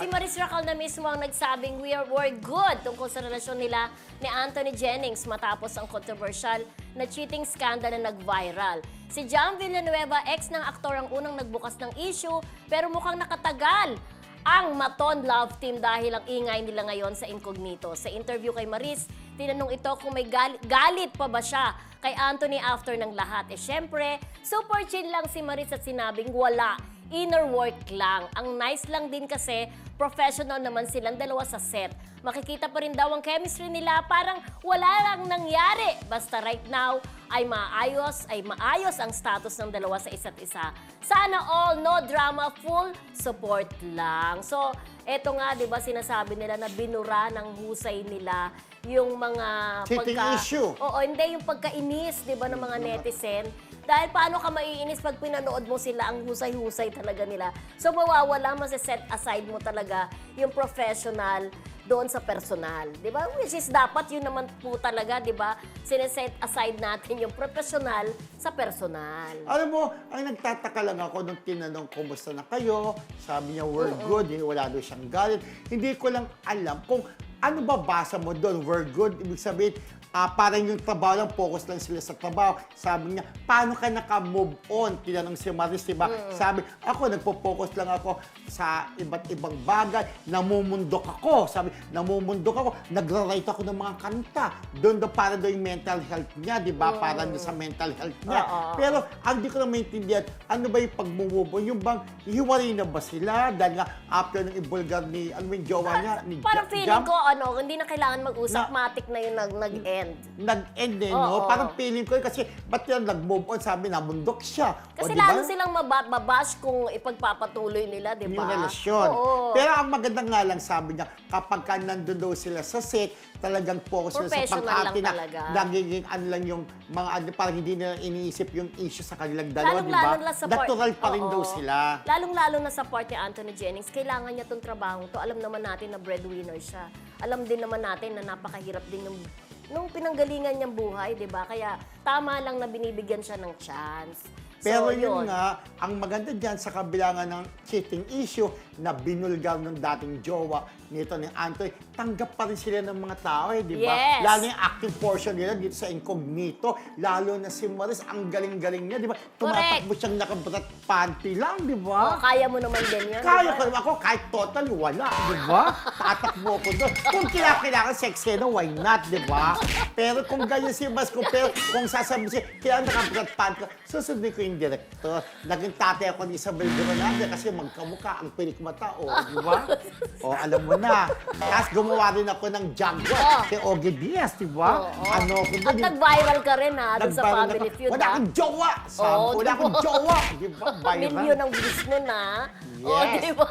Si Maris Racal na mismo ang nagsabing we're good tungkol sa relasyon nila ni Anthony Jennings matapos ang controversial na cheating scandal na nag-viral. Si John Villanueva, ex ng aktor, ang unang nagbukas ng issue pero mukhang nakatagal ang Maton Love Team dahil ang ingay nila ngayon sa incognito. Sa interview kay Maris, tinanong ito kung may galit pa ba siya kay Anthony after ng lahat. Syempre, super chill lang si Maris at sinabing wala. Inner work lang. Ang nice lang din kasi professional naman silang dalawa sa set. Makikita pa rin daw ang chemistry nila, parang wala lang nangyari. Basta right now ay maayos ang status ng dalawa sa isa't isa. Sana all, no drama, full support lang. So, eto nga, di ba, sinasabi nila na binura ng husay nila yung mga cheating issue. Oo, hindi, yung pagkainis, di ba, ng mga netizen. Dahil paano ka maiinis pag pinanood mo sila, ang husay-husay talaga nila. So mawawala, set aside mo talaga yung professional doon sa personal. Di ba? Which is dapat yun naman po talaga, di ba? Sineset aside natin yung professional sa personal. Alam mo, ang nagtataka lang ako nung tinanong kumusta na kayo, sabi niya we're good, wala doon siyang galit. Hindi ko lang alam kung ano ba basa mo doon, we're good, ibig sabihin, parang yung trabaho lang, focus lang sila sa trabaho. Sabi niya, paano ka naka-move on? Tinanong si Maris, diba? Sabi, ako, nagpo-focus lang ako sa iba't ibang bagay. Namumundok ako. Sabi, namumundok ako. Nagra-write ako ng mga kanta. Doon daw, para daw yung mental health niya, diba? Para doon sa mental health niya. Pero, ang di ko na maintindihan, ano ba yung pag-move on? Yung bang, hiwalay na ba sila? Dahil nga, after ng ibulgar ni, ano yung jowa niya? Ni Parang feeling ko, hindi na kailangan mag-usap, matik na yung nag-end. Nag-end no? Parang feeling ko kasi ba't yan nag-move on? Sabi na, mundok siya. Kasi diba? lalo silang mababash kung ipagpapatuloy nila, di ba? Yung relasyon. Pero ang maganda nga lang, sabi niya, kapag ka nandun daw sila sa set, talagang focus sila sa Professional pag-arte lang na talaga. nagiging ano lang yung mga parang hindi nila iniisip yung issue sa kanilang dalawa, di ba? Lalong-lalo na sa Natural pa rin daw sila. Lalong-lalo na sa part ni Anthony Jennings, kailangan niya itong trabaho to. Alam naman natin na breadwinner siya. Alam din naman natin na napakahirap din yung nung pinanggalingan niyang buhay, di ba? Kaya tama lang na binibigyan siya ng chance. Pero yun nga, ang maganda dyan sa kabilangan ng cheating issue na binulgar ng dating jowa nito ni Anthony, tanggap pa rin sila ng mga tao, di ba? Yes. Lalo yung acting portion nila dito sa incognito, lalo na si Maris, ang galing-galing niya, di ba? Tumatakbo siyang nakabrat panty lang, di ba? Kaya mo naman din yun. Kaya ko naman ako, kahit total, wala, di ba? Tatakbo ko doon. Kung kailangan sexy na, why not, di ba? Pero kung ganyan si Maris, kung sasabihin siya, kailangan nakabrat panty, susundin ko yung director. Naging tatay ako ni Isabel Granada kasi magkamukha ang pilik mata, di ba? Alam mo na. Tapos gumawa rin ako ng Jaguar kay Ogie Diaz, di ba? Ano ko At nag-viral ka rin doon sa Family Feud. Wala akong jowa! Wala akong jowa! Di ba? Viral. Milyon ang views nun, Yes. di ba?